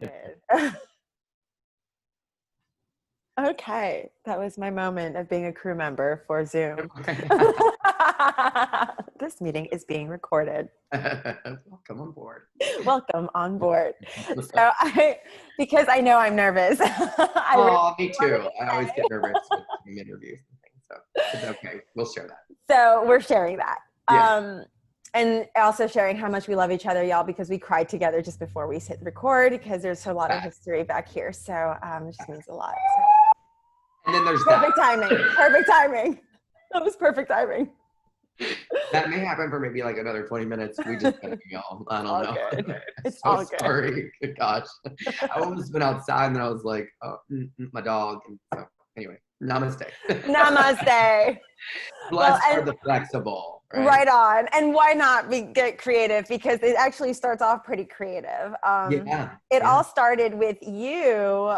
Good. Okay, that was my moment of being a crew member for Zoom. This meeting is being recorded. Welcome on board. Welcome on board. So because I know I'm nervous. Me too. I always get nervous with interviews and things, so it's okay. We'll share that. So we're sharing that. Yeah. And also sharing how much we love each other, y'all, because we cried together just before we hit record because there's a lot of history back here. So it just means a lot. So. And then there's perfect timing. Perfect timing. That was perfect timing. That may happen for maybe like another 20 minutes. We just gotta be all, I don't know. Good. It's so all good. Sorry. Good gosh. I almost went outside and then I was like, oh, my dog. And so anyway, namaste. Namaste. Blessed are the flexible. Right on. And why not get creative? Because it actually starts off pretty creative. It all started with you,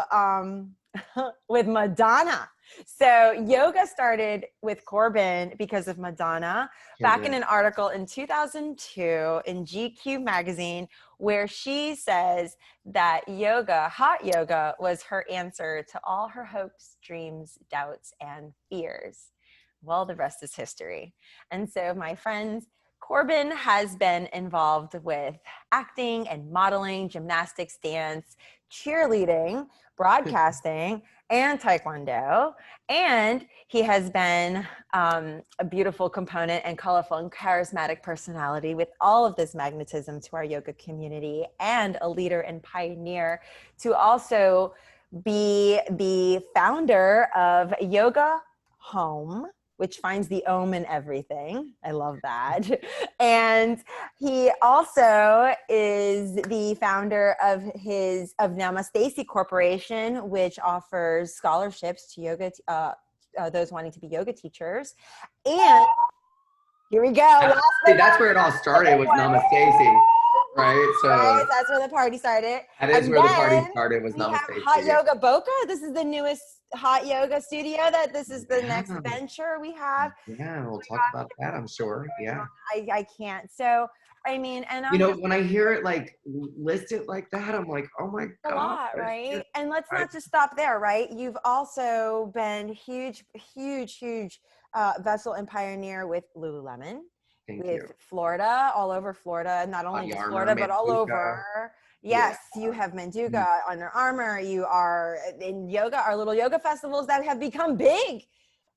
with Madonna. So yoga started with Corbin because of Madonna back in an article in 2002 in GQ magazine, where she says that hot yoga was her answer to all her hopes, dreams, doubts, and fears. Well, the rest is history. And so my friends, Corbin has been involved with acting and modeling, gymnastics, dance, cheerleading, broadcasting, and Tae-Kwon-Do. And he has been a beautiful component and colorful and charismatic personality with all of this magnetism to our yoga community, and a leader and pioneer to also be the founder of Yoga Home, which finds the Om in everything. I love that. And he also is the founder of Madonna Stacy Corporation, which offers scholarships to yoga, those wanting to be yoga teachers. And here we go. That's where it all started, was Nama Stacy. Right, so that's where the party started. That is where the party started, was Nama Stacy. Hot Yoga Boca. This is the newest hot yoga studio. This is the next venture we have. Yeah, we'll talk about that, I'm sure. Yeah. I can't. So, I mean, and when I hear it like listed like that, I'm like, oh my God. A lot, right? And let's not just stop there, right? You've also been huge vessel and pioneer with Lululemon. With Florida, all over Florida, not only just Florida, but all over. Yes, you have Manduka, Under Armour. You are in yoga, our little yoga festivals that have become big.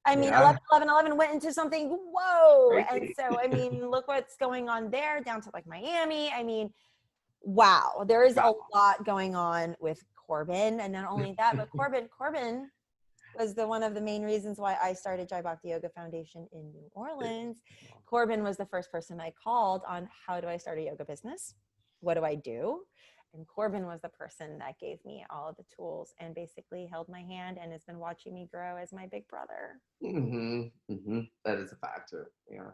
I mean, 11/11 went into something, whoa. Crazy. And so, I mean, look what's going on there, down to like Miami. I mean, wow, there is a lot going on with Corbin. And not only that, but Corbin was one of the main reasons why I started Jai Bhakti Yoga Foundation in New Orleans. Corbin was the first person I called on, how do I start a yoga business? What do I do? And Corbin was the person that gave me all of the tools and basically held my hand and has been watching me grow as my big brother. That is a factor. Yeah.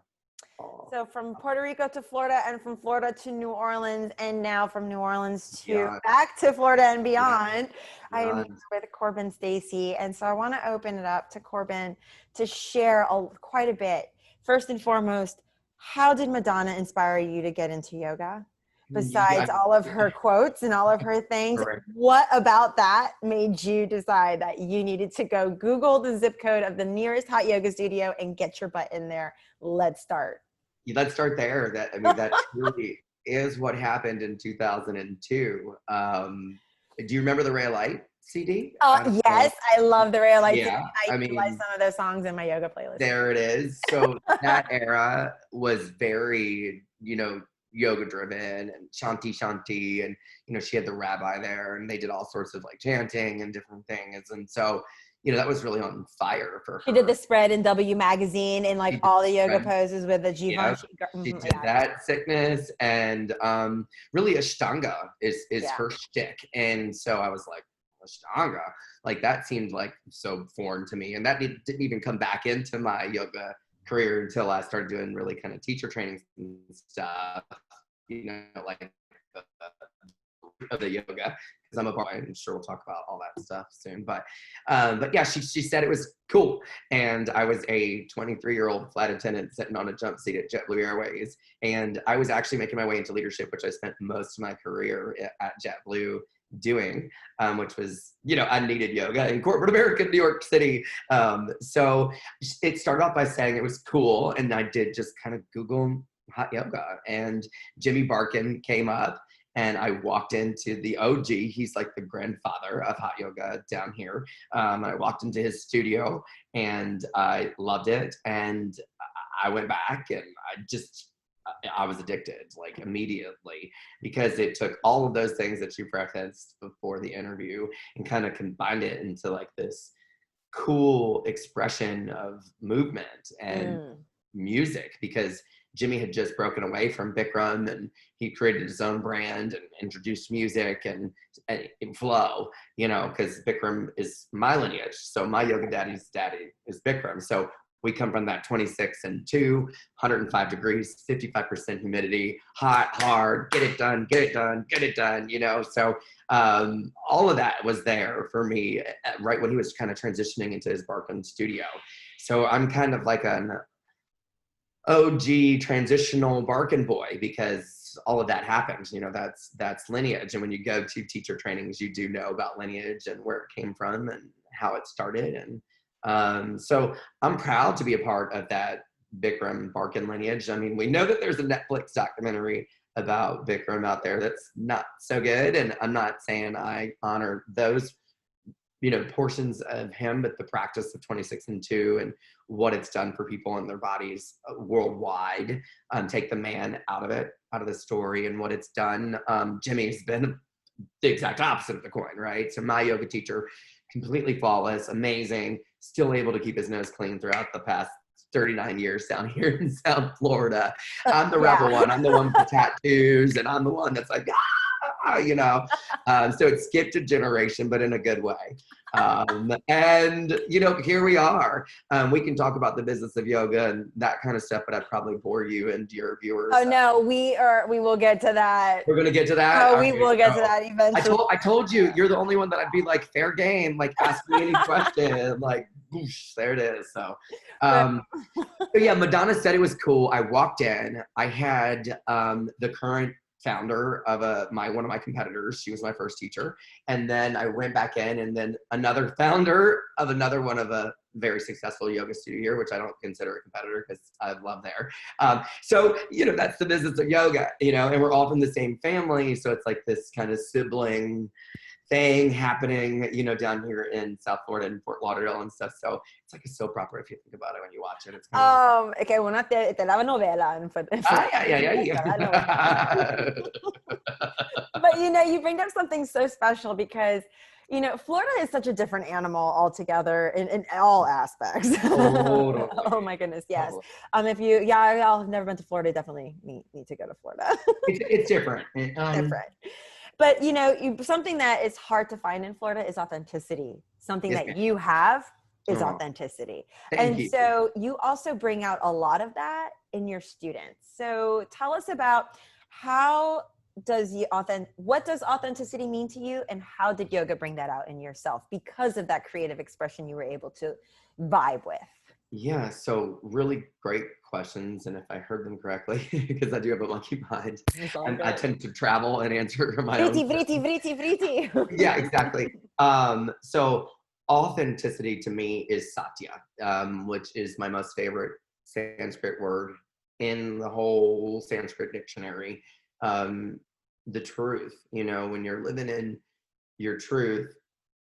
So from Puerto Rico to Florida, and from Florida to New Orleans, and now from New Orleans to back to Florida and beyond, I am with Corbin Stacy. And so I want to open it up to Corbin to share quite a bit. First and foremost, how did Madonna inspire you to get into yoga? Besides all of her quotes and all of her things, what about that made you decide that you needed to go Google the zip code of the nearest hot yoga studio and get your butt in there? Let's start. Let's start there. That truly is what happened in 2002. Do you remember the Ray of Light CD? Yes, I love the Ray of Light CD. I mean, utilize some of those songs in my yoga playlist. There it is. So that era was very, yoga driven and shanti, and she had the rabbi there, and they did all sorts of like chanting and different things, and so that was really on fire for her. She did the spread in W magazine and like all the yoga poses with the Jivan. She did that, sickness, and really Ashtanga is her shtick, and so I was like, Ashtanga, like that seemed like so foreign to me, and that didn't even come back into my yoga career until I started doing really kind of teacher trainings and stuff, like the yoga, because I'm a part. I'm sure we'll talk about all that stuff soon. But yeah, she said it was cool, and I was a 23-year-old flight attendant sitting on a jump seat at JetBlue Airways, and I was actually making my way into leadership, which I spent most of my career at JetBlue doing, which was, unneeded yoga in corporate America, New York City. So it started off by saying it was cool. And I did just kind of Google hot yoga, and Jimmy Barkan came up, and I walked into the OG. He's like the grandfather of hot yoga down here. I walked into his studio and I loved it. And I went back, and I was addicted, like, immediately, because it took all of those things that you prefaced before the interview and kind of combined it into like this cool expression of movement and music, because Jimmy had just broken away from Bikram, and he created his own brand and introduced music and flow, because Bikram is my lineage. So my yoga daddy's daddy is Bikram. So we come from that 26 and 2, 105 degrees, 55% humidity, hot, hard, get it done, get it done, get it done, So all of that was there for me right when he was kind of transitioning into his Barkan studio. So I'm kind of like an OG transitional Barkan boy, because all of that happened. That's lineage. And when you go to teacher trainings, you do know about lineage and where it came from and how it started. And so I'm proud to be a part of that Bikram Barkan lineage. I mean, we know that there's a Netflix documentary about Bikram out there that's not so good, and I'm not saying I honor those portions of him, but the practice of 26 and 2 and what it's done for people and their bodies worldwide, take the man out of the story and what it's done. Jimmy's been the exact opposite of the coin, right? So my yoga teacher, completely flawless, amazing, still able to keep his nose clean throughout the past 39 years down here in South Florida. I'm the rebel one. I'm the one with the tattoos, and I'm the one that's like, so it skipped a generation, but in a good way. And here we are. We can talk about the business of yoga and that kind of stuff, but I'd probably bore you and your viewers. Oh no, we will get to that. We're gonna get to that. Oh, we will get to that eventually. I told you, you're the only one that I'd be like, fair game, like, ask me any question, like, whoosh, there it is. So but yeah, Madonna said it was cool. I walked in, I had the current founder of one of my competitors. She was my first teacher. And then I went back in, and then another founder of another one of a very successful yoga studio here, which I don't consider a competitor because I love there. So, that's the business of yoga, and we're all from the same family. So it's like this kind of sibling thing happening, down here in South Florida and Fort Lauderdale and stuff. So it's like a soap opera if you think about it when you watch it. It's kind of okay, una telenovela. Yeah. But you bring up something so special because Florida is such a different animal altogether in all aspects. Totally. Oh my goodness, yes. Totally. I've never been to Florida. Definitely need to go to Florida. It's different. Different. But something that is hard to find in Florida is authenticity. Something that you have is authenticity. Thank you. So you also bring out a lot of that in your students. So tell us about what does authenticity mean to you, and how did yoga bring that out in yourself because of that creative expression you were able to vibe with? Yeah, so really great questions, and if I heard them correctly, because I do have a monkey mind, I tend to travel and answer my own. Vriti. Yeah, exactly. So authenticity to me is satya, which is my most favorite Sanskrit word in the whole Sanskrit dictionary. The truth, when you're living in your truth,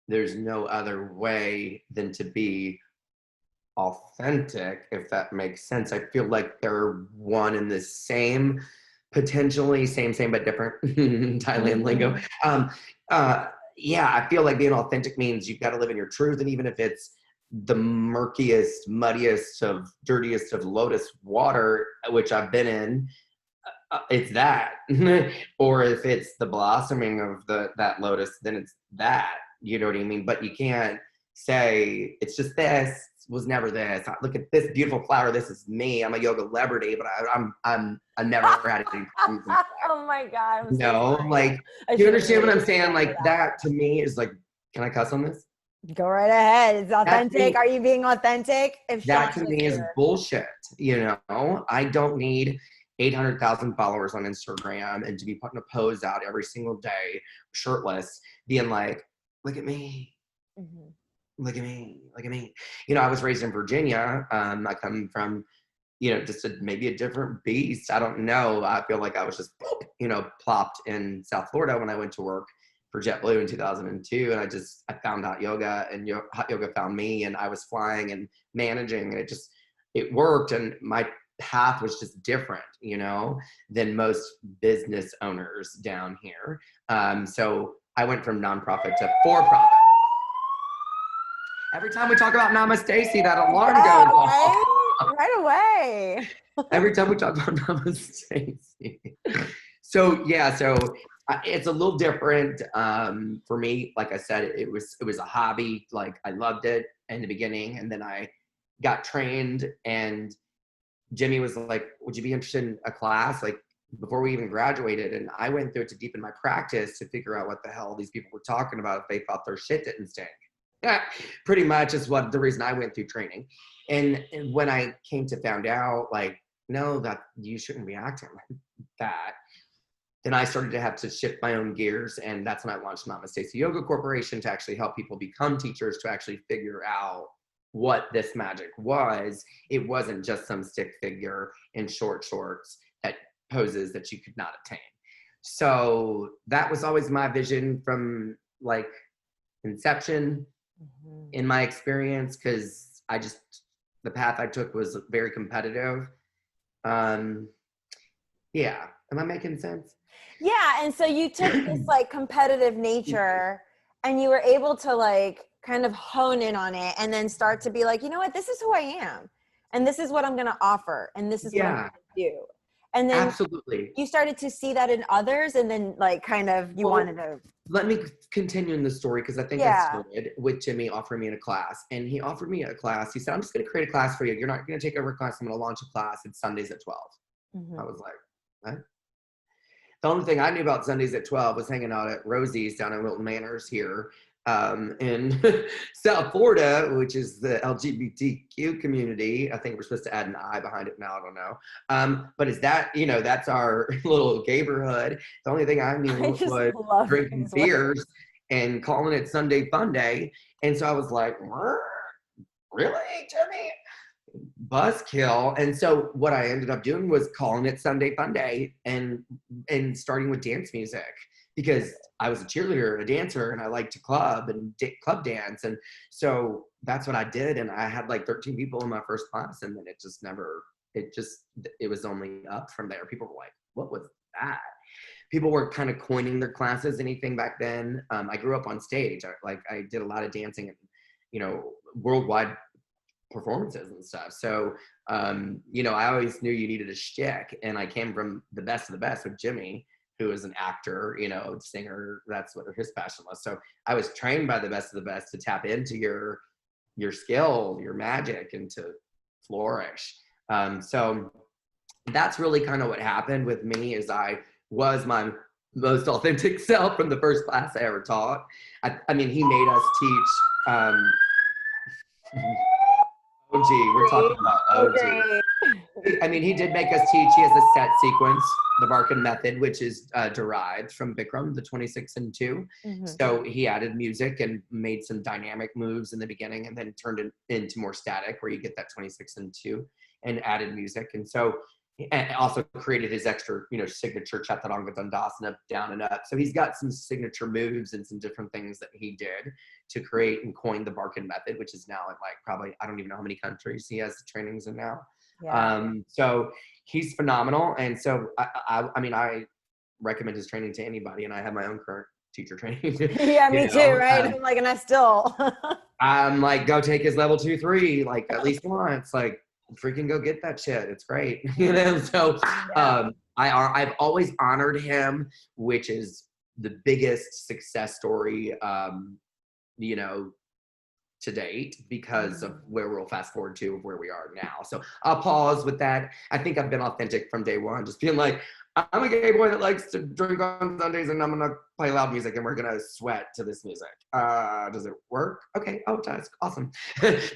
there's no other way than to be authentic, if that makes sense. I feel like they're one and the same, potentially same but different. Thailand lingo. I feel like being authentic means you've got to live in your truth, and even if it's the murkiest, muddiest of dirtiest of lotus water, which I've been in, it's that. Or if it's the blossoming of that lotus, then it's that. You know what I mean? But you can't say it's just this. Was never this. Look at this beautiful flower. This is me. I'm a yoga celebrity, but I never had any problems. Oh my God. You understand what I'm saying? Like that to me is like, can I cuss on this? Go right ahead. It's authentic. Are you being authentic? That to me is bullshit. I don't need 800,000 followers on Instagram and to be putting a pose out every single day, shirtless, being like, look at me. Look at me, look at me. You know, I was raised in Virginia. I come from, you know, just maybe a different beast. I don't know. I feel like I was just, you know, plopped in South Florida when I went to work for JetBlue in 2002. And I found hot yoga, and hot yoga found me, and I was flying and managing, and it worked. And my path was just different, you know, than most business owners down here. So I went from nonprofit to for-profit. Every time we talk about Namaste Stacy, that alarm goes off. Right away. Every time we talk about Namaste Stacy. So yeah, it's a little different for me. Like I said, it was a hobby. Like I loved it in the beginning, and then I got trained, and Jimmy was like, would you be interested in a class? Like before we even graduated, and I went through it to deepen my practice to figure out what the hell these people were talking about if they thought their shit didn't stink. Pretty much is what the reason I went through training. And when I came to found out, like, no, that you shouldn't be acting like that, then I started to have to shift my own gears. And that's when I launched Namaste Stacy Yoga Corporation to actually help people become teachers, to actually figure out what this magic was. It wasn't just some stick figure in short shorts that poses that you could not attain. So that was always my vision from like inception. In my experience, because the path I took was very competitive. Yeah, am I making sense? Yeah, and so you took this like competitive nature, and you were able to like kind of hone in on it, and then start to be like, you know what, this is who I am, and this is what I'm going to offer, and this is what I'm going to do. And then absolutely, you started to see that in others, and then like kind of wanted to. Let me continue in the story, because I think I started with Jimmy offering me a class, and he offered me a class. He said, I'm just going to create a class for you. You're not going to take over a class. I'm going to launch a class. It's Sundays at 12. I was like, what? The only thing I knew about Sundays at 12 was hanging out at Rosie's down in Wilton Manors here in South Florida, which is the LGBTQ community. I think we're supposed to add an I behind it now. I don't know. But is that, you know, that's our little neighborhood. The only thing I knew was drinking beers and calling it Sunday Fun Day. And so I was like, really, Jimmy? Buzzkill. And so what I ended up doing was calling it Sunday Fun Day, and starting with dance music, because I was a cheerleader, a dancer, and I liked to club and club dance. And so that's what I did. And I had like 13 people in my first class, and then it was only up from there. People were like, what was that? People were kind of coining their classes, anything back then. I grew up on stage. I did a lot of dancing and, you know, worldwide performances and stuff. So, you know, I always knew you needed a shtick, and I came from the best of the best with Jimmy, who is an actor, you know, singer. That's what his passion was. So I was trained by the best of the best to tap into your skill, your magic, and to flourish. So that's really kind of what happened with me, is I was my most authentic self from the first class I ever taught. I mean, he made us teach, OG, we're talking about OG. I mean, he did make us teach. He has a set sequence, the Barkan Method, which is derived from Bikram, the 26 and 2. So he added music and made some dynamic moves in the beginning, and then turned it into more static, where you get that 26 and 2, and added music. And so, and also created his extra, you know, signature Chaturanga Dandasana, down and up. So he's got some signature moves and some different things that he did to create and coin the Barkan Method, which is now in like probably, I don't even know how many countries he has the trainings in now. So he's phenomenal. And so I mean, I recommend his training to anybody, and I have my own current teacher training. Yeah, me too, right? I'm like, and I still. I'm like, go take his level 2, 3, like at least once, like freaking go get that shit. It's great. You know? So I've always honored him, which is the biggest success story, you know, to date, because of where we'll fast forward to where we are now. So I'll pause with that. I think I've been authentic from day one, just being like, I'm a gay boy that likes to drink on Sundays, and I'm gonna play loud music, and we're gonna sweat to this music. Does it work? Okay. Oh, it does. Awesome.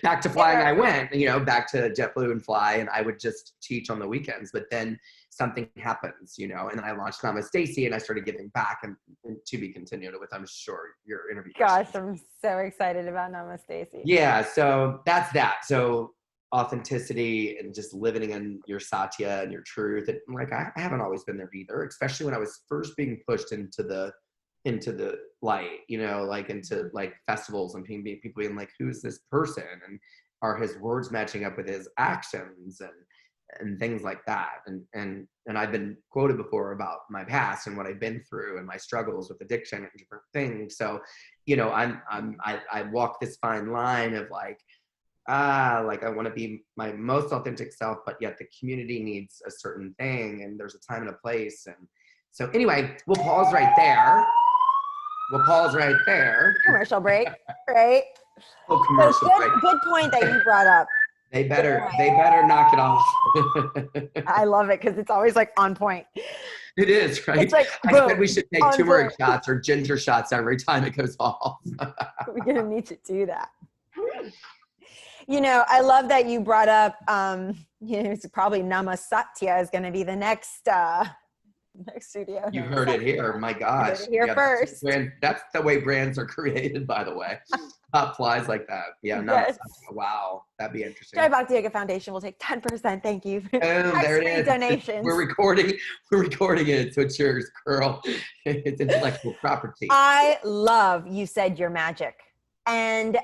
Back to flying, I went. Back to JetBlue and fly, and I would just teach on the weekends. But then something happens, and then I launched Namaste Stacy, and I started giving back, and to be continued with. I'm sure your interview. Gosh, I'm so excited about Namaste Stacy. Yeah. So that's that. So authenticity and just living in your satya and your truth. And like, I haven't always been there either, especially when I was first being pushed into the light, like into like festivals and people being like, who's this person? And are his words matching up with his actions and things like that. And I've been quoted before about my past and what I've been through and my struggles with addiction and different things. So, I walk this fine line of like, like I want to be my most authentic self, but yet the community needs a certain thing, and there's a time and a place. And so anyway, we'll pause right there. Commercial break, right? Oh, commercial break. Good point that you brought up. They better knock it off. I love it because it's always like on point. It is, right? It's like, I said we should take turmeric shots or ginger shots every time it goes off. We're gonna need to do that. I love that you brought up, it's probably Namasatya is going to be the next studio. You heard it here. My gosh. Here first. That's the way brands are created, by the way. Flies like that. Yeah. Yes. Wow. That'd be interesting. Bhakti Yoga Foundation will take 10%. Thank you. There it is. Donations. We're recording it. So it's yours, girl. It's intellectual property. I love you said you're magic. And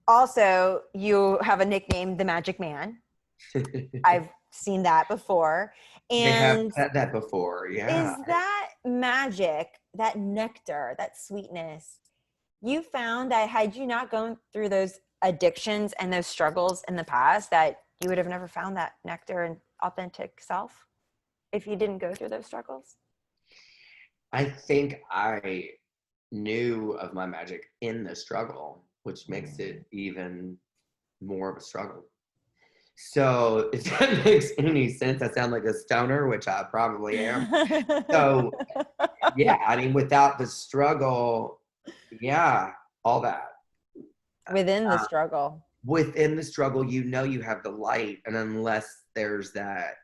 also, you have a nickname, the Magic Man. I've seen that before. And they have said that before, yeah. Is that magic, that nectar, that sweetness, you found that had you not gone through those addictions and those struggles in the past, that you would have never found that nectar and authentic self if you didn't go through those struggles? I think I knew of my magic in the struggle, which makes it even more of a struggle. So if that makes any sense, I sound like a stoner, which I probably am. So yeah, I mean, without the struggle, yeah, all that. Within the struggle. Within the struggle, you have the light, and unless there's that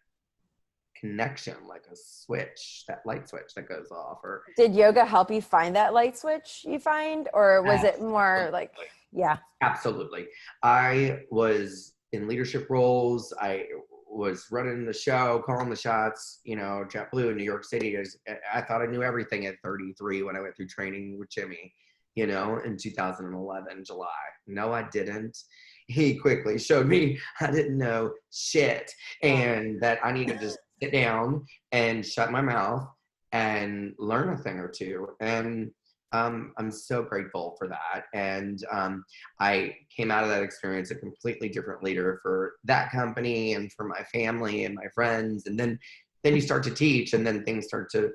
connection, like a switch, that light switch that goes off. Or did yoga help you find that light switch you find, or was it more like, yeah? Absolutely. I was in leadership roles. I was running the show, calling the shots, JetBlue in New York City. I thought I knew everything at 33 when I went through training with Jimmy, in 2011, July. No, I didn't. He quickly showed me I didn't know shit, and that I needed to sit down and shut my mouth and learn a thing or two. And I'm so grateful for that. And I came out of that experience a completely different leader for that company and for my family and my friends. And then you start to teach, and then things start to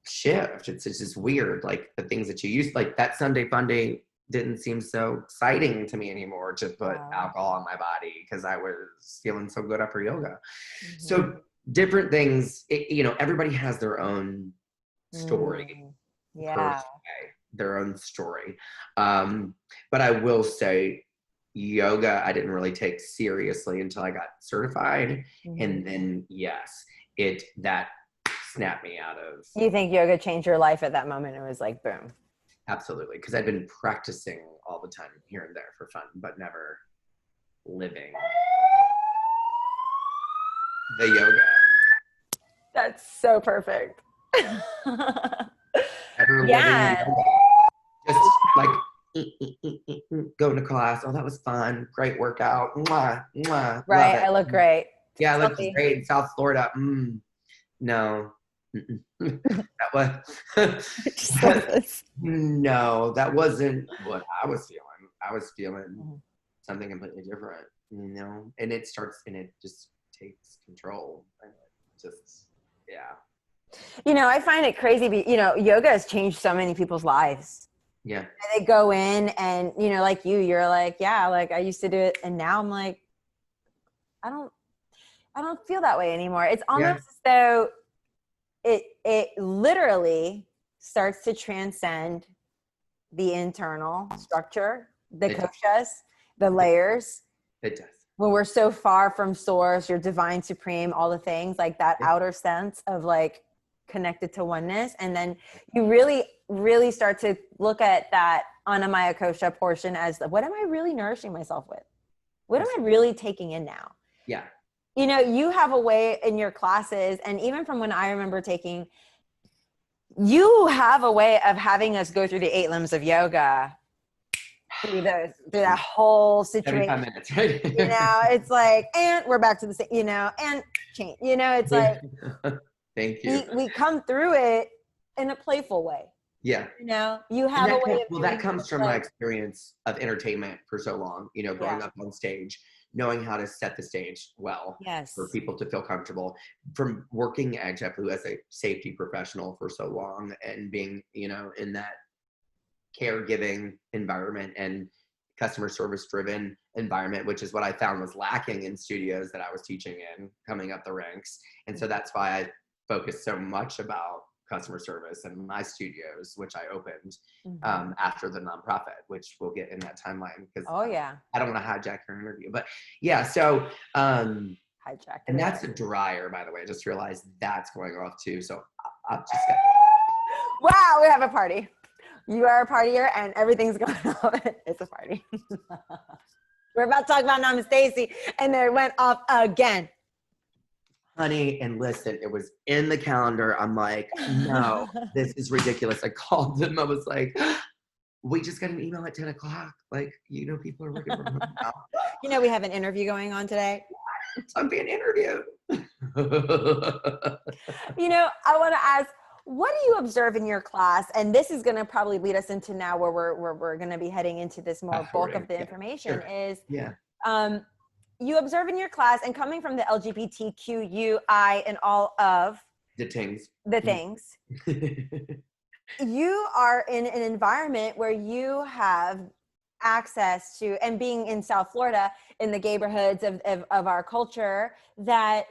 shift. It's just weird. Like the things that you used, like that Sunday fun day didn't seem so exciting to me anymore to put alcohol in my body because I was feeling so good after yoga. Mm-hmm. So different things, everybody has their own story. Yeah. Their own story. But I will say yoga, I didn't really take seriously until I got certified. Mm-hmm. And then, yes, that snapped me out of. You think yoga changed your life at that moment? It was like, boom. Absolutely. Because I'd been practicing all the time here and there for fun, but never living the yoga. That's so perfect. Yeah. Just like going to class. Oh, that was fun. Great workout. Mwah, mwah. Right. I look great. Yeah, I look great in South Florida. No. That was no, that wasn't what I was feeling. I was feeling something completely different, and it just takes control. And just, yeah. I find it crazy. Yoga has changed so many people's lives. Yeah. And they go in and, like you're like, yeah, like I used to do it. And now I'm like, I don't feel that way anymore. It's almost as though it literally starts to transcend the internal structure, the koshas, the layers. It does. When we're so far from source, your divine supreme, all the things, like that outer sense of like connected to oneness. And then you really, really start to look at that Annamaya Kosha portion as what am I really nourishing myself with? What am I really taking in now? Yeah. You know, you have a way in your classes, and even from when I remember taking, you have a way of having us go through the 8 limbs of yoga through that whole situation. 75 minutes, right? You know, it's like, and we're back to the same, you know, and change, you know, it's like, thank you. We come through it in a playful way. Yeah. You know, you have a way of that comes from my experience of entertainment for so long, you know, growing up on stage, knowing how to set the stage well for people to feel comfortable, from working at JetBlue as a safety professional for so long and being, you know, in that caregiving environment and customer service driven environment, which is what I found was lacking in studios that I was teaching in coming up the ranks. And so that's why I focused so much about customer service and my studios, which I opened after the nonprofit, which we'll get in that timeline because I don't want to hijack your interview, but yeah. So, hijack. And that's a dryer, by the way. I just realized that's going off too. So I'll just wow, we have a party. You are a partier and everything's going on. It's a party. We're about to talk about Namaste Stacy and it went off again. Honey, and listen, it was in the calendar. I'm like, no, this is ridiculous. I called them. I was like, we just got an email at 10 o'clock. Like, you know, people are working from home now. You know, we have an interview going on today. I'm being interviewed. You know, I want to ask, what do you observe in your class? And this is going to probably lead us into now where we're going to be heading into this more bulk of the information is, you observe in your class, and coming from the LGBTQI and all of the things, you are in an environment where you have access to, and being in South Florida, in the neighborhoods of our culture, that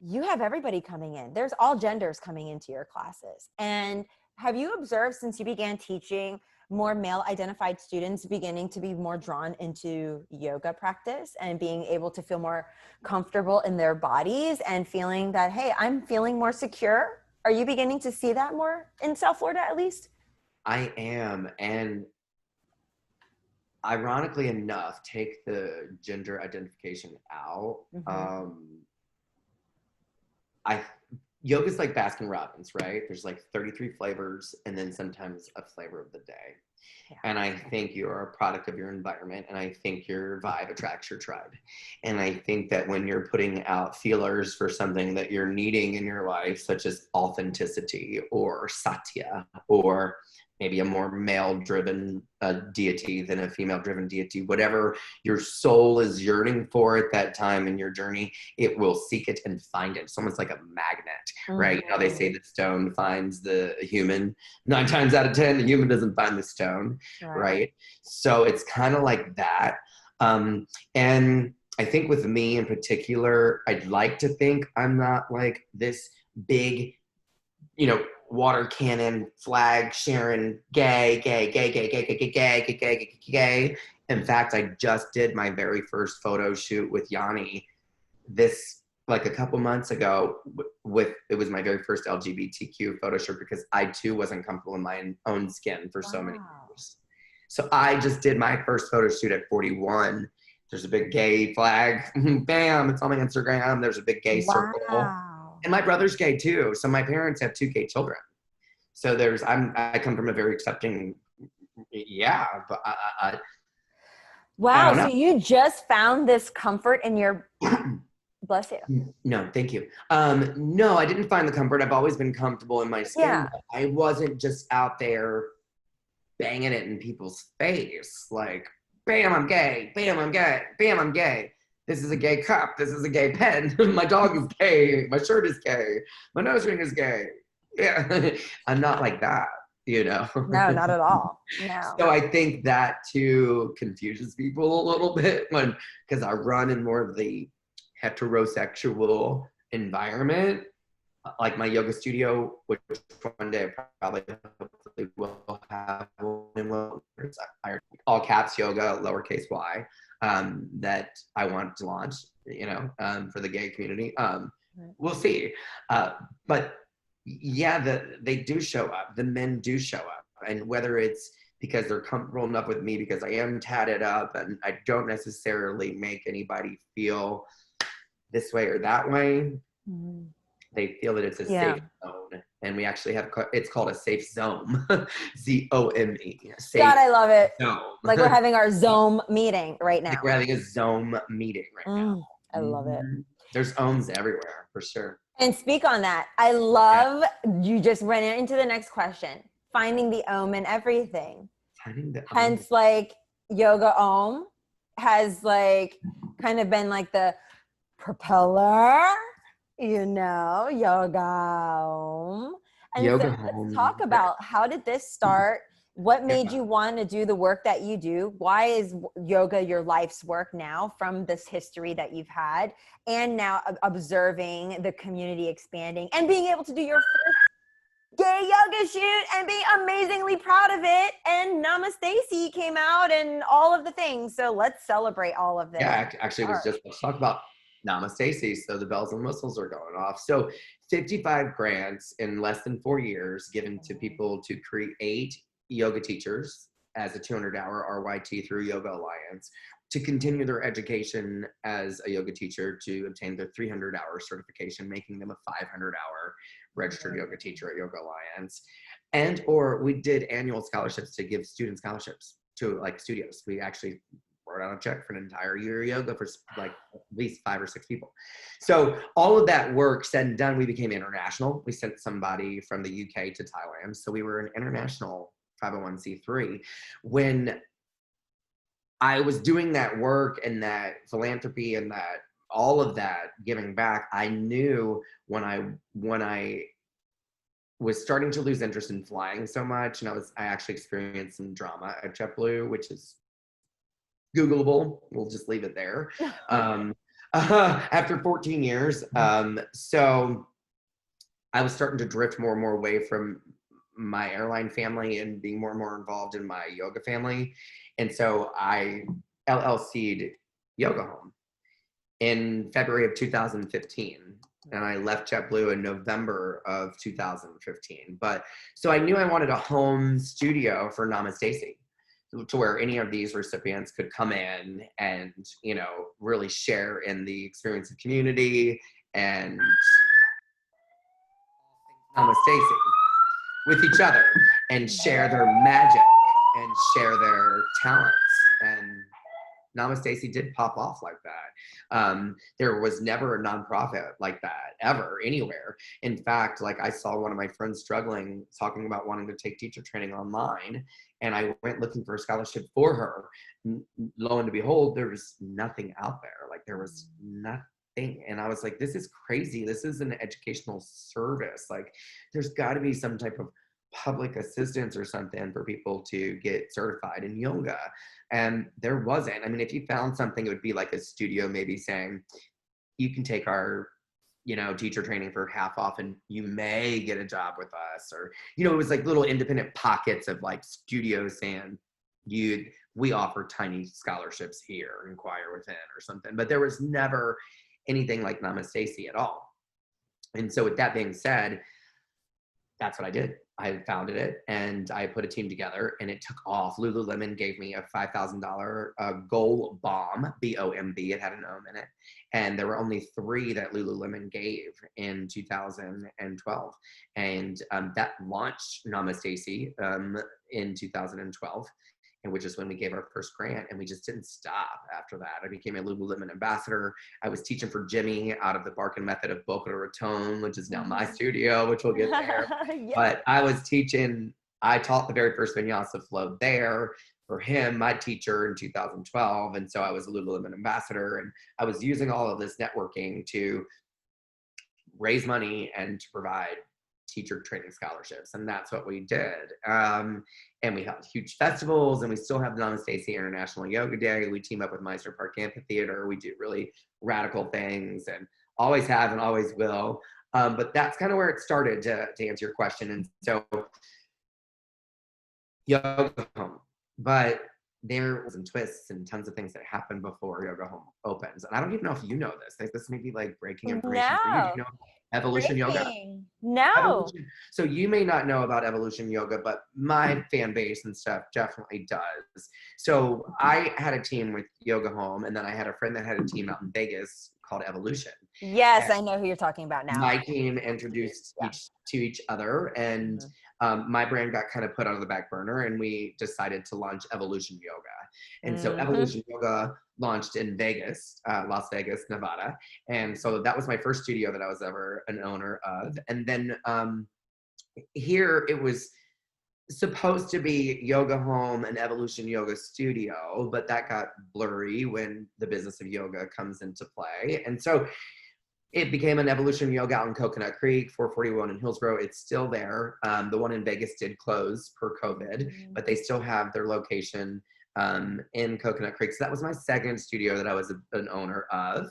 you have everybody coming in. There's all genders coming into your classes. And have you observed, since you began teaching, more male identified students beginning to be more drawn into yoga practice and being able to feel more comfortable in their bodies and feeling that, hey, I'm feeling more secure? Are you beginning to see that more in South Florida, at least? I am. And ironically enough, take the gender identification out. Yoga's like Baskin Robbins, right? There's like 33 flavors and then sometimes a flavor of the day. Yeah. And I think you're a product of your environment, and I think your vibe attracts your tribe. And I think that when you're putting out feelers for something that you're needing in your life, such as authenticity or satya, or maybe a more male-driven deity than a female-driven deity, whatever your soul is yearning for at that time in your journey, it will seek it and find it. It's almost like a magnet, right? You know, they say the stone finds the human. 9 times out of 10, the human doesn't find the stone, right? So it's kind of like that. And I think with me in particular, I'd like to think I'm not like this big, you know, water cannon, flag sharing, gay. In fact, I just did my very first photo shoot with Yanni this, like a couple months ago, it was my very first LGBTQ photo shoot because I too wasn't comfortable in my own skin for so many years. So I just did my first photo shoot at 41. There's a big gay flag. Bam, it's on my Instagram. There's a big gay circle. And my brother's gay too. So my parents have 2 gay children. So I come from a very accepting, but wow. So you just found this comfort in your, bless you. No, thank you. No, I didn't find the comfort. I've always been comfortable in my skin. Yeah. I wasn't just out there banging it in people's face. Like, bam, I'm gay. Bam, I'm gay. Bam, I'm gay. This is a gay cup. This is a gay pen. My dog is gay. My shirt is gay. My nose ring is gay. Yeah. I'm not like that, you know? No, not at all. No. So I think that too confuses people a little bit because I run in more of the heterosexual environment. like my yoga studio, which one day I probably hopefully will have all caps yoga, lowercase y, that I want to launch, you know, for the gay community. We'll see. But yeah, they do show up. The men do show up. And whether it's because they're comfortable enough with me because I am tatted up and I don't necessarily make anybody feel this way or that way, they feel that it's a safe zone. And we actually have, it's called a safe zone. Z-O-M-E. God, I love it. Zone. Like we're having our Zoom meeting right now. Like we're having a Zoom meeting right now. I love it. There's ohms everywhere, for sure. And speak on that. I love, you just ran into the next question. Finding the ohm in everything. Hence, like, yoga ohm has, like, kind of been like the propeller, you know, yoga ohm. And yoga so let's talk about, how did this start? What made you want to do the work that you do? Why is yoga your life's work now, from this history that you've had, and now observing the community expanding and being able to do your first gay yoga shoot and be amazingly proud of it? And Namaste Stacy came out and all of the things. So let's celebrate all of this. Yeah, actually, let's talk about Namaste Stacy. So the bells and whistles are going off. So 55 grants in less than 4 years given to people to create yoga teachers as a 200-hour RYT through Yoga Alliance to continue their education as a yoga teacher to obtain their 300-hour certification, making them a 500-hour registered yoga teacher at Yoga Alliance. And or we did annual scholarships to give student scholarships to like studios. We actually wrote out a check for an entire year of yoga for like at least 5 or 6 people. So all of that work said and done, we became international. We sent somebody from the UK to Thailand. So we were an international 501c3. When I was doing that work and that philanthropy and that all of that giving back, I knew when I was starting to lose interest in flying so much, and I actually experienced some drama at JetBlue, which is Googleable. We'll just leave it there. After 14 years, so I was starting to drift more and more away from my airline family and being more and more involved in my yoga family. And so I LLC'd Yoga Home in February of 2015. And I left JetBlue in November of 2015. But so I knew I wanted a home studio for Namaste Stacy, to where any of these recipients could come in and, you know, really share in the experience of community and Namaste Stacy with each other and share their magic and share their talents. And Namaste Stacy did pop off like that. There was never a nonprofit like that ever anywhere. In fact, like I saw one of my friends struggling, talking about wanting to take teacher training online, and I went looking for a scholarship for her. Lo and behold, there was nothing out there. Like there was nothing. And I was like, this is crazy. This is an educational service. Like there's got to be some type of public assistance or something for people to get certified in yoga. And there wasn't. I mean, if you found something, it would be like a studio maybe saying, you can take our, you know, teacher training for half off and you may get a job with us. Or, you know, it was like little independent pockets of like studios saying, we offer tiny scholarships here, inquire within or something. But there was never anything like Namaste Stacy at all. And so with that being said, that's what I did. I founded it and I put a team together and it took off. Lululemon gave me a $5,000 goal bomb, B-O-M-B. It had an ohm in it. And there were only 3 that Lululemon gave in 2012. And that launched Namaste Stacy in 2012. And which is when we gave our first grant, and we just didn't stop after that. I became a Lululemon Ambassador. I was teaching for Jimmy out of the Barkan Method of Boca Raton, which is now my studio, which we'll get there. Yeah. But I was teaching, I taught the very first vinyasa flow there for him, my teacher, in 2012. And so I was a Lululemon Ambassador, and I was using all of this networking to raise money and to provide teacher training scholarships. And that's what we did. And we held huge festivals, and we still have the Namaste Stacy International Yoga Day. We team up with Meister Park Amphitheater. We do really radical things and always have and always will. But that's kind of where it started, to answer your question. And so Yoga Home. But there was some twists and tons of things that happened before Yoga Home opens. And I don't even know if you know this. This may be like breaking information for you. Do you know Evolution Yoga? No. Evolution. So you may not know about Evolution Yoga, but my fan base and stuff definitely does. So I had a team with Yoga Home, and then I had a friend that had a team out in Vegas called Evolution. Yes, and I know who you're talking about now. My team introduced each other, and my brand got kind of put on the back burner, and we decided to launch Evolution Yoga. And so Evolution Yoga launched in Vegas, Las Vegas, Nevada. And so that was my first studio that I was ever an owner of. And then here it was supposed to be Yoga Home and Evolution Yoga Studio, but that got blurry when the business of yoga comes into play. And so it became an Evolution Yoga out in Coconut Creek, 441 in Hillsborough. It's still there. The one in Vegas did close per COVID, but they still have their location in Coconut Creek. So that was my second studio that I was an owner of.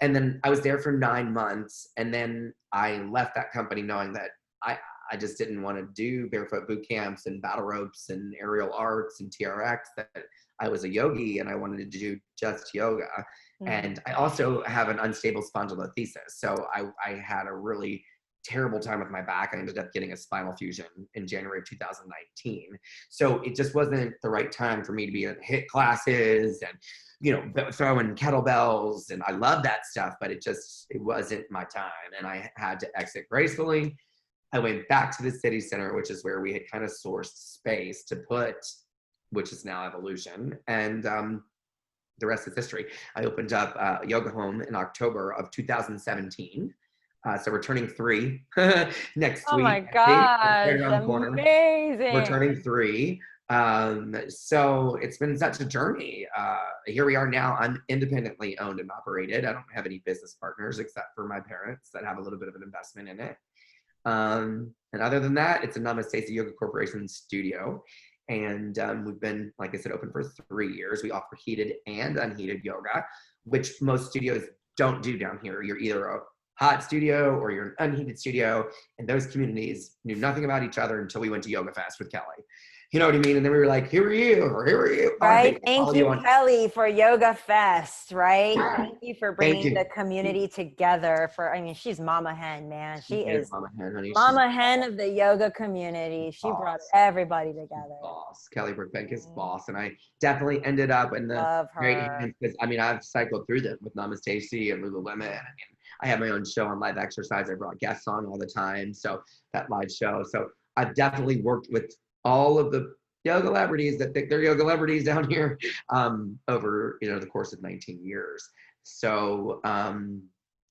And then I was there for 9 months. And then I left that company knowing that I just didn't want to do barefoot boot camps and battle ropes and aerial arts and TRX, that I was a yogi and I wanted to do just yoga. And I also have an unstable spondylolisthesis. So I had a really terrible time with my back. I ended up getting a spinal fusion in January of 2019. So it just wasn't the right time for me to be in HIIT classes and, you know, throwing kettlebells. And I love that stuff, but it wasn't my time. And I had to exit gracefully. I went back to the city center, which is where we had kind of sourced space to put, which is now Evolution. And the rest is history. I opened up Yoga Home in October of 2017. So we're turning 3 next week. Oh my gosh, amazing. We're turning 3. So it's been such a journey. Here we are now. I'm independently owned and operated. I don't have any business partners except for my parents that have a little bit of an investment in it. And other than that, it's a Namaste Yoga Corporation studio. And we've been, like I said, open for 3 years. We offer heated and unheated yoga, which most studios don't do down here. You're either a hot studio or you're an unheated studio. And those communities knew nothing about each other until we went to Yoga Fest with Kelly. You know what I mean? And then we were like, here are you, or here are you. Right. Thank you, Kelly, for Yoga Fest, right? Thank you for bringing the community together. She's Mama Hen, man. She is Mama Hen, honey. Mama Hen of the yoga community. She brought everybody together. Boss. Kelly Brookbank is boss. And I definitely ended up in the great hands because, I've cycled through them with Namaste Stacy and Lululemon. I have my own show on live exercise. I brought guests on all the time. So that live show. So I've definitely worked with all of the yoga celebrities that think they're yoga celebrities down here over, the course of 19 years. So,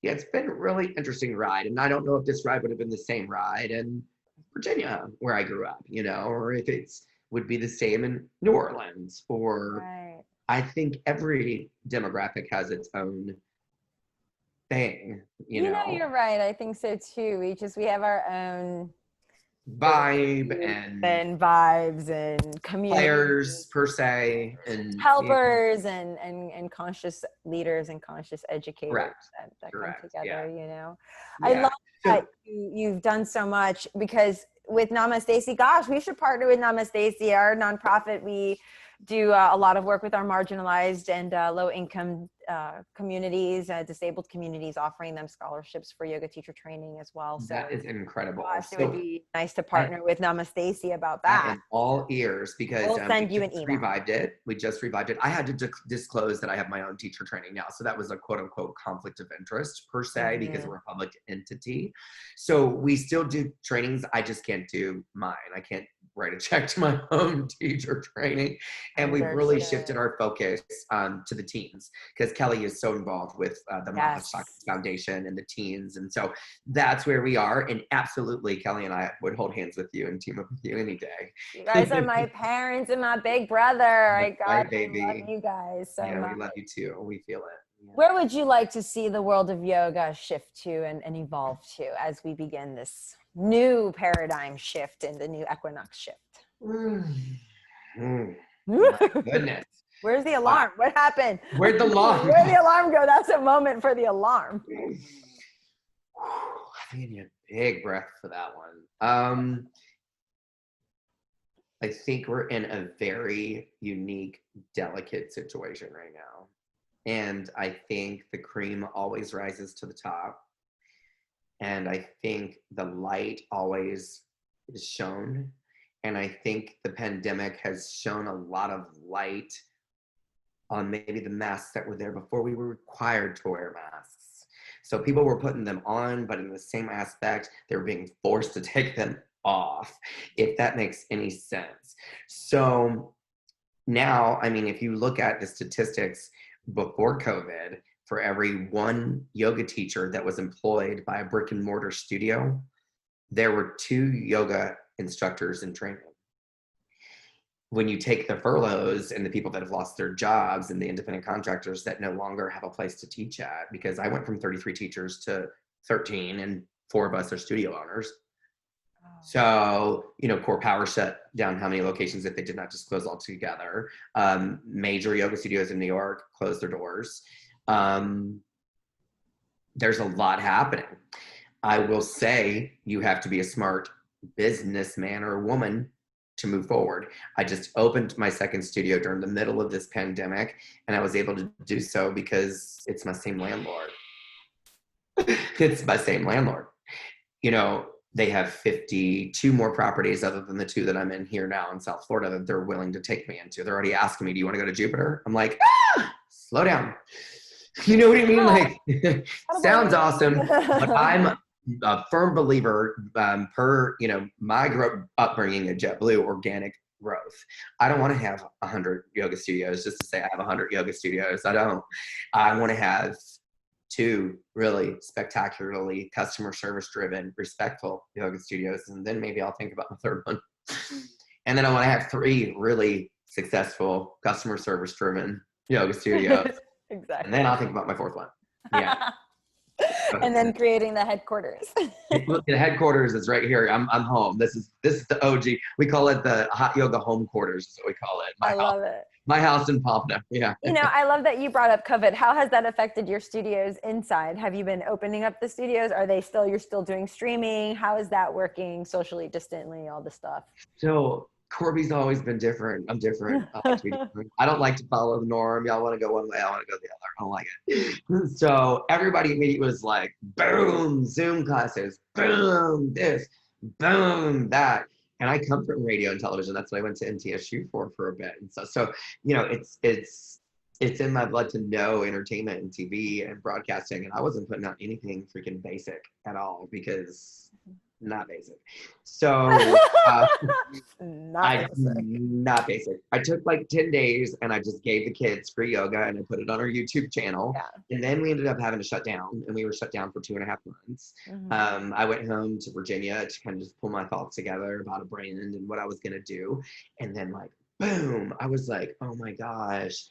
it's been a really interesting ride. And I don't know if this ride would have been the same ride in Virginia, where I grew up, or if would be the same in New Orleans, or I think every demographic has its own thing, you know. You're right. I think so too. We have our own vibe and vibes and community players per se, and helpers and conscious leaders and conscious educators that come together. I love that you've done so much, because with Namaste Stacy, gosh, we should partner with Namaste Stacy, our nonprofit. We do a lot of work with our marginalized and low-income communities, disabled communities, offering them scholarships for yoga teacher training as well. So that is incredible. Gosh, it would be nice to partner with Namaste Stacy about that. I'm all ears, because we'll send you an email. We just revived it. I had to disclose that I have my own teacher training now. So that was a quote unquote conflict of interest per se, because we're a public entity. So we still do trainings. I just can't do mine. I can't write a check to my own teacher training. And we've really shifted our focus to the teens, because Kelly is so involved with the Mahashakti Foundation and the teens. And so that's where we are. And absolutely, Kelly and I would hold hands with you and team up with you any day. You guys are my parents and my big brother. I love you guys so much. We love you too. We feel it. Yeah. Where would you like to see the world of yoga shift to and evolve to as we begin this new paradigm shift and the new equinox shift? Goodness. Where's the alarm? What happened? Where'd the alarm? Where'd the alarm go? That's a moment for the alarm. I need a big breath for that one. I think we're in a very unique, delicate situation right now. And I think the cream always rises to the top. And I think the light always is shown. And I think the pandemic has shown a lot of light on maybe the masks that were there before we were required to wear masks. So people were putting them on, but in the same aspect, they were being forced to take them off, if that makes any sense. So now, I mean, if you look at the statistics before COVID, for every one yoga teacher that was employed by a brick and mortar studio, there were 2 yoga instructors in training. When you take the furloughs and the people that have lost their jobs and the independent contractors that no longer have a place to teach at, because I went from 33 teachers to 13 and 4 of us are studio owners. Oh. So, you know, Core Power shut down how many locations if they did not just close altogether. Major yoga studios in New York closed their doors. There's a lot happening. I will say you have to be a smart businessman or woman to move forward. I just opened my second studio during the middle of this pandemic, and I was able to do so because it's my same landlord. It's my same landlord. You know, they have 52 more properties other than the 2 that I'm in here now in South Florida that they're willing to take me into. They're already asking me, do you want to go to Jupiter? I'm like, slow down. You know what I mean? Like, sounds awesome, but I'm a firm believer, per, you know, my upbringing at JetBlue, organic growth. I don't want to have 100 yoga studios just to say I have 100 yoga studios. I don't. I want to have 2 really spectacularly customer service driven, respectful yoga studios, and then maybe I'll think about the 3rd one. And then I want to have 3 really successful customer service driven yoga studios. Exactly. And then I'll think about my 4th one. Yeah. And then creating the headquarters. Look, the headquarters is right here. I'm home. This is the OG. We call it the hot yoga home quarters, is what we call it. I love it. My house in Pompano. Yeah. You know, I love that you brought up COVID. How has that affected your studios inside? Have you been opening up the studios? Are they still, you're still doing streaming? How is that working socially, distantly, all the stuff? So Corby's always been different. I'm different. I don't like to follow the norm. Y'all want to go one way, I want to go the other. I don't like it. So everybody immediately was like, boom, Zoom classes, boom, this, boom, that. And I come from radio and television. That's what I went to NTSU for a bit. And so you know, it's in my blood to know entertainment and TV and broadcasting. And I wasn't putting out anything freaking basic at all because not basic. So not basic. I took like 10 days and I just gave the kids free yoga and I put it on our YouTube channel. Yeah. And then we ended up having to shut down, and we were shut down for 2.5 months. Mm-hmm. I went home to Virginia to kind of just pull my thoughts together about a brand and what I was going to do. And then like, boom, I was like, oh my gosh,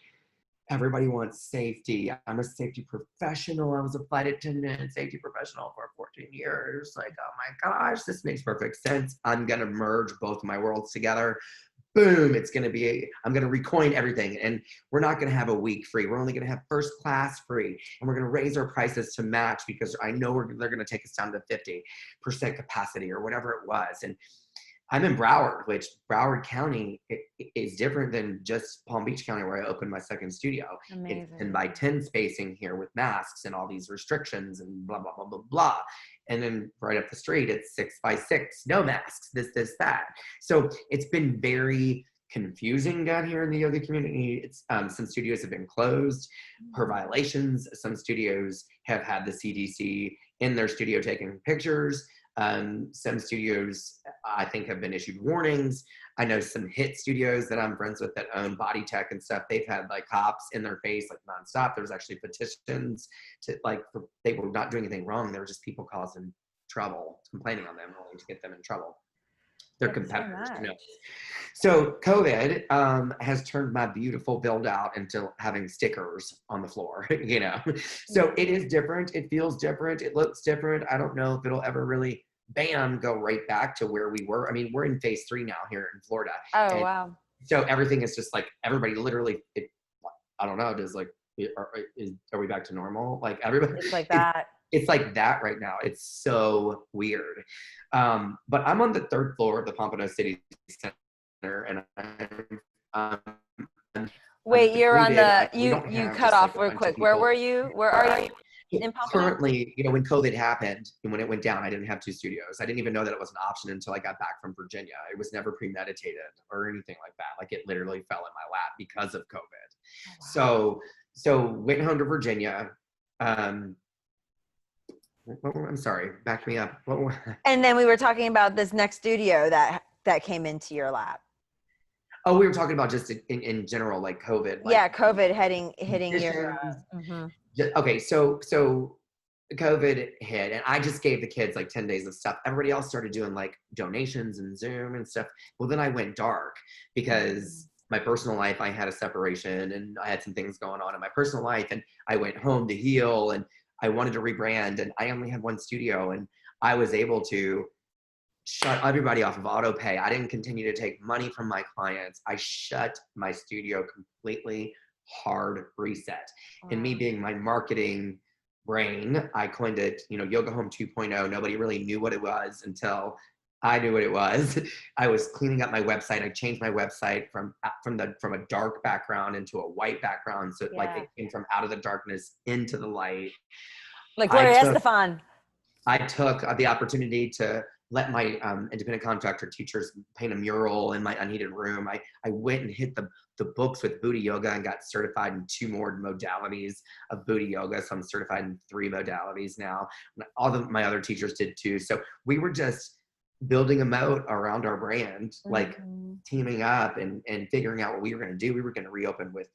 everybody wants safety. I'm a safety professional. I was a flight attendant, safety professional for 14 years. Like, oh my gosh, this makes perfect sense. I'm going to merge both my worlds together. Boom, it's going to be, I'm going to recoin everything. And we're not going to have a week free. We're only going to have first class free. And we're going to raise our prices to match because I know they're going to take us down to 50% capacity or whatever it was. And I'm in Broward, which Broward County is different than just Palm Beach County where I opened my second studio. Amazing. It's 10 by 10 spacing here with masks and all these restrictions and blah, blah, blah, blah, blah. And then right up the street, it's 6 by 6, no masks, this, that. So it's been very confusing down here in the yoga community. It's some studios have been closed per violations. Some studios have had the CDC in their studio taking pictures. Some studios, I think, have been issued warnings. I know some hit studios that I'm friends with that own Body Tech and stuff. They've had like cops in their face like nonstop. There was actually petitions to like, they were not doing anything wrong. There were just people causing trouble, complaining on them, wanting to get them in trouble. They're competitors, you know. So COVID has turned my beautiful build out into having stickers on the floor, you know. So it is different. It feels different. It looks different. I don't know if it'll ever really, bam, go right back to where we were. I mean, we're in phase 3 now here in Florida. Oh, wow. So everything is just like, everybody literally, I don't know, does like, are we back to normal? Like everybody. It's like that. it's like that right now. It's so weird. But I'm on the 3rd floor of the Pompano City Center, and Wait, you're on the, you cut off real quick. Where were you? Where are you? In Pompano? Currently, you know, when COVID happened and when it went down, I didn't have 2 studios. I didn't even know that it was an option until I got back from Virginia. It was never premeditated or anything like that. Like, it literally fell in my lap because of COVID. Oh, wow. So went home to Virginia. I'm sorry, back me up. And then we were talking about this next studio that came into your lap. Oh, we were talking about just in general, like COVID. Like, yeah, COVID hitting your. Okay, so COVID hit, and I just gave the kids like 10 days of stuff. Everybody else started doing like donations and Zoom and stuff. Well, then I went dark because my personal life, I had a separation and I had some things going on in my personal life, and I went home to heal, and I wanted to rebrand, and I only had 1 studio, and I was able to shut everybody off of auto pay. I didn't continue to take money from my clients. I shut my studio completely, hard reset. And me being my marketing brain, I coined it, you know, Yoga Home 2.0. Nobody really knew what it was until I knew what it was. I was cleaning up my website. I changed my website from a dark background into a white background. So like it came from out of the darkness into the light. Like Gloria Estefan. I took the opportunity to let my independent contractor teachers paint a mural in my unheated room. I went and hit the books with Booty Yoga and got certified in 2 more modalities of Booty Yoga. So I'm certified in 3 modalities now. All of my other teachers did too. So we were just building a moat around our brand, like teaming up and figuring out what we were going to do. We were going to reopen with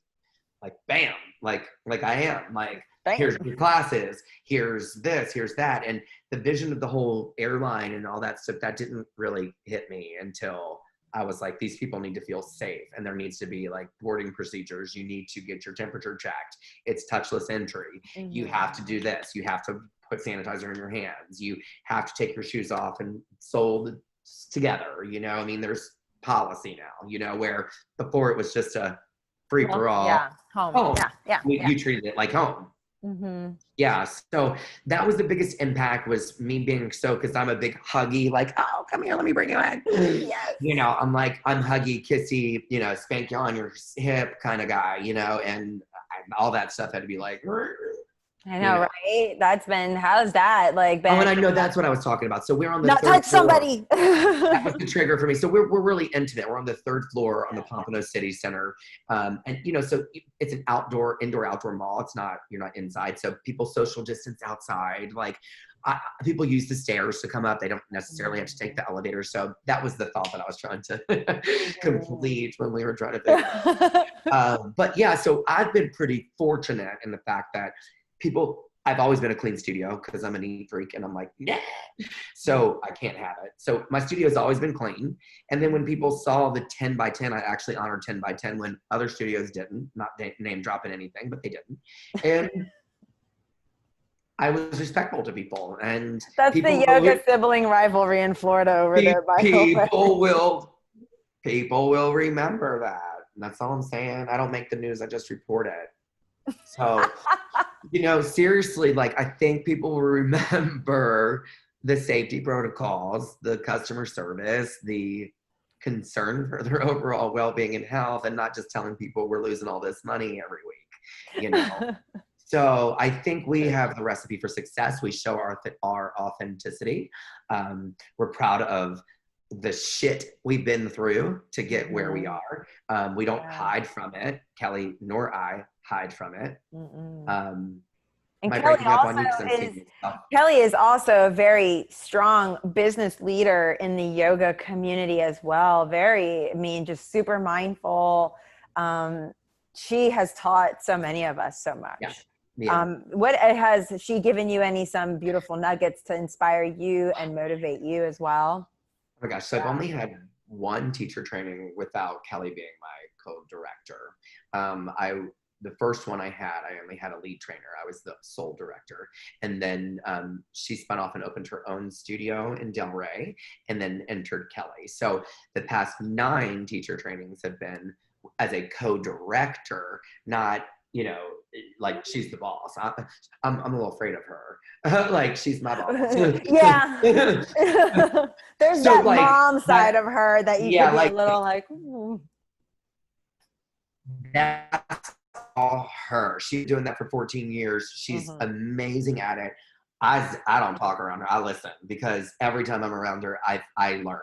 like, bam, like I am, like, bam. Here's your classes, here's this, here's that. And the vision of the whole airline and all that stuff, that didn't really hit me until I was like, these people need to feel safe, and there needs to be like boarding procedures. You need to get your temperature checked. It's touchless entry. You have to do this. You have to put sanitizer in your hands. You have to take your shoes off and sold together. You know, I mean, there's policy now, you know, where before it was just a free for all. Yeah, home. You treated it like home. Yeah, so that was the biggest impact, was me being because I'm a big huggy, like, oh, come here, let me bring you in. Yes. You know, I'm huggy, kissy, you know, spank you on your hip kind of guy, you know, and all that stuff had to be like, I know, right? How's that like been? Oh, and I know that's what I was talking about. So we're on the not touch somebody. That was the trigger for me. So we're really intimate. We're on the 3rd floor on the Pompano City Center. And you know, so it's an indoor outdoor mall. It's not, you're not inside. So people social distance outside. Like people use the stairs to come up. They don't necessarily have to take the elevator. So that was the thought that I was trying to complete when we were trying to figure but yeah, so I've been pretty fortunate in the fact that I've always been a clean studio because I'm a neat freak, and I'm like, yeah, so I can't have it. So my studio's always been clean. And then when people saw the 10 by 10, I actually honored 10 by 10 when other studios didn't, not name dropping anything, but they didn't. And I was respectful to people. And that's the yoga sibling rivalry in Florida over there. People will remember that. That's all I'm saying. I don't make the news. I just report it. So, you know, seriously, like, I think people will remember the safety protocols, the customer service, the concern for their overall well-being and health, and not just telling people we're losing all this money every week, you know. So I think we have the recipe for success. We show our authenticity. We're proud of the shit we've been through to get where we are. We don't hide from it. Kelly nor I hide from it. And Kelly is also a very strong business leader in the yoga community as well. Just super mindful. She has taught so many of us so much. What has she given you some beautiful nuggets to inspire you and motivate you as well? Oh my gosh, so I've only had 1 teacher training without Kelly being my co-director. The first one I only had a lead trainer. I was the sole director. And then she spun off and opened her own studio in Delray and then entered Kelly. So the past 9 teacher trainings have been as a co-director, not, you know, like she's the boss. I'm a little afraid of her. Like she's my boss. Yeah. There's So, that like, mom side of her that you could be like, a little like, ooh. That's all her. She's doing that for 14 years. She's amazing at it. I don't talk around her. I listen because every time I'm around her, I learn.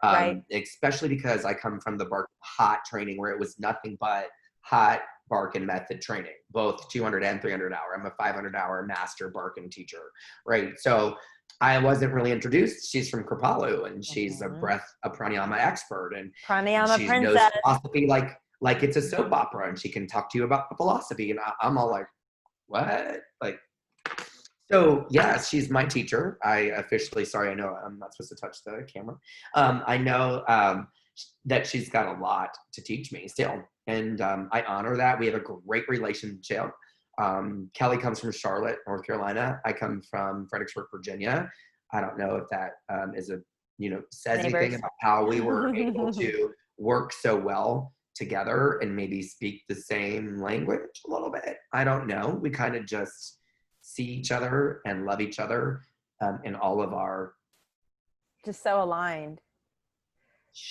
Right. Especially because I come from the Barkan hot training where it was nothing but hot Barkan method training, both 200 and 300 hour. I'm a 500 hour master Barkan teacher, right? So I wasn't really introduced. She's from Kripalu and she's a pranayama expert and Pranayama she princess. knows philosophy like it's a soap opera and she can talk to you about philosophy. And I'm all like, what? Like, so yes, she's my teacher. I officially, sorry, I know I'm not supposed to touch the camera. I know that she's got a lot to teach me still. And I honor that. We have a great relationship. Kelly comes from Charlotte, North Carolina. I come from Fredericksburg, Virginia. I don't know if that says anything about how we were able to work so well together and maybe speak the same language a little bit. I don't know. We kind of just see each other and love each other in all of our. Just so aligned.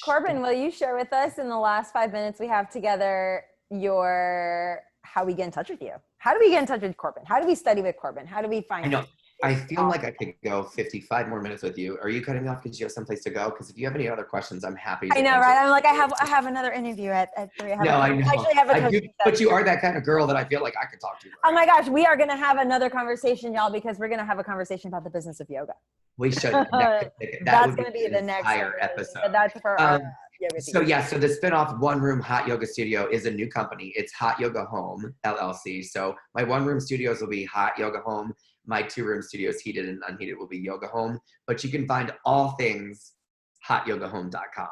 Corbin, will you share with us in the last 5 minutes we have together how we get in touch with you? How do we get in touch with Corbin? How do we study with Corbin? How do we find I know. I feel like I could go 55 more minutes with you. Are you cutting off because you have someplace to go? Because if you have any other questions, I'm happy to. I know, right? I'm like, I have another interview at 3. I know. I actually have a coaching but you are that kind of girl that I feel like I could talk to. Right? Oh my gosh, we are going to have another conversation, y'all, because we're going to have a conversation about the business of yoga. We should. That's going to be the next episode. That's for our yoga so yeah, so the spinoff One Room Hot Yoga Studio is a new company. It's Hot Yoga Home LLC. So my one room studios will be Hot Yoga Home. My 2-room studios, heated and unheated, will be Yoga Home. But you can find all things hotyogahome.com.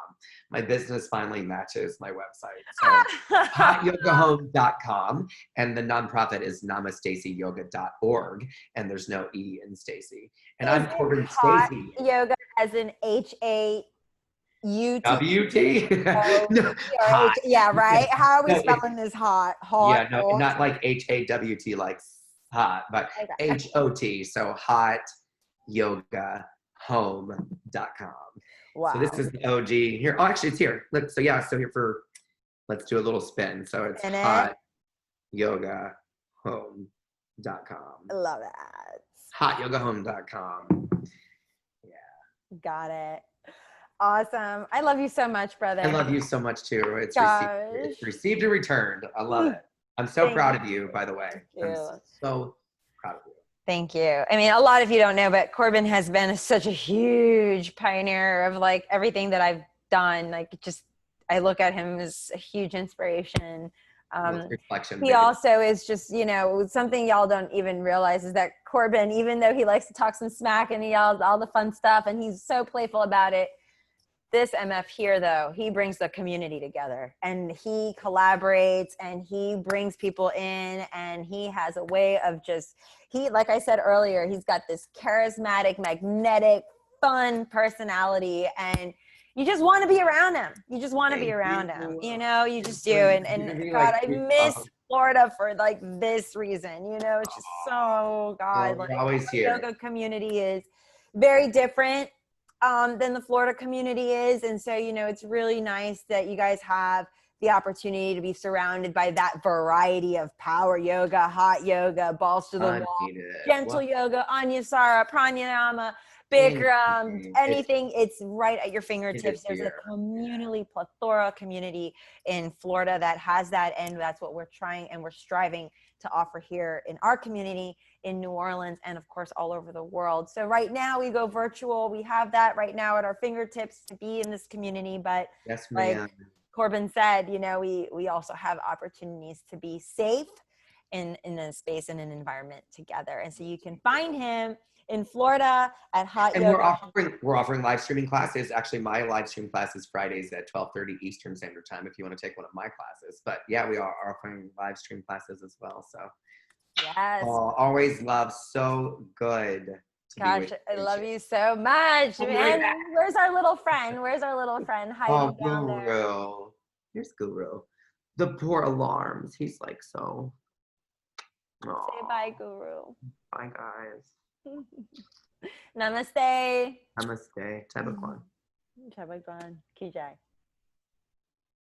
My business finally matches my website. So hotyogahome.com. And the nonprofit is namastacyyoga.org. And there's no E in Stacy. And I'm Corbin Stacy. Yoga as in HAUT. WT? No. Yeah, right? How are we spelling this hot? Yeah, no, not like HAWT, like hot, but HOT. So hotyogahome.com. Wow. So this is the OG here. Oh, actually, it's here. Look, so yeah, so here let's do a little spin. So it's hotyogahome.com. I love that. Hotyogahome.com. Yeah. Got it. Awesome. I love you so much, brother. I love you so much too. It's received and returned. I love it. I'm so proud of you, by the way. I'm so proud of you. Thank you. I mean, a lot of you don't know, but Corbin has been such a huge pioneer of like everything that I've done. Like I look at him as a huge inspiration. He also is just, something y'all don't even realize is that Corbin, even though he likes to talk some smack and he yells all the fun stuff and he's so playful about it, this MF here, though, he brings the community together and he collaborates and he brings people in and he has a way of like I said earlier, he's got this charismatic, magnetic, fun personality and you just want to be around him. You just want to be around him. You just do. And God, I miss Florida for like this reason, it's just so, God, like the yoga community is very different than the Florida community is. And so, it's really nice that you guys have the opportunity to be surrounded by that variety of power yoga, hot yoga, balls to the wall, gentle yoga, Anusara, pranayama, Bikram, anything. It's right at your fingertips. There's a plethora community in Florida that has that. And that's what we're trying and we're striving to offer here in our community in New Orleans and of course all over the world. So right now we go virtual. We have that right now at our fingertips to be in this community. But yes, like Corbin said, we also have opportunities to be safe in a space and an environment together. And so you can find him in Florida at Hot Yoga. We're offering live streaming classes. Actually, my live stream class is Fridays at 12:30 Eastern Standard Time if you want to take one of my classes. But yeah, we are offering live stream classes as well. So yes, always love. So good. Gosh, I love you so much, man. Where's our little friend? Hiding down there? Here's Guru. The poor alarms. He's like so. Say bye, Guru. Bye, guys. Namaste. Namaste. Tae-Kwon-Do. Tae-Kwon-Do. Ki jai.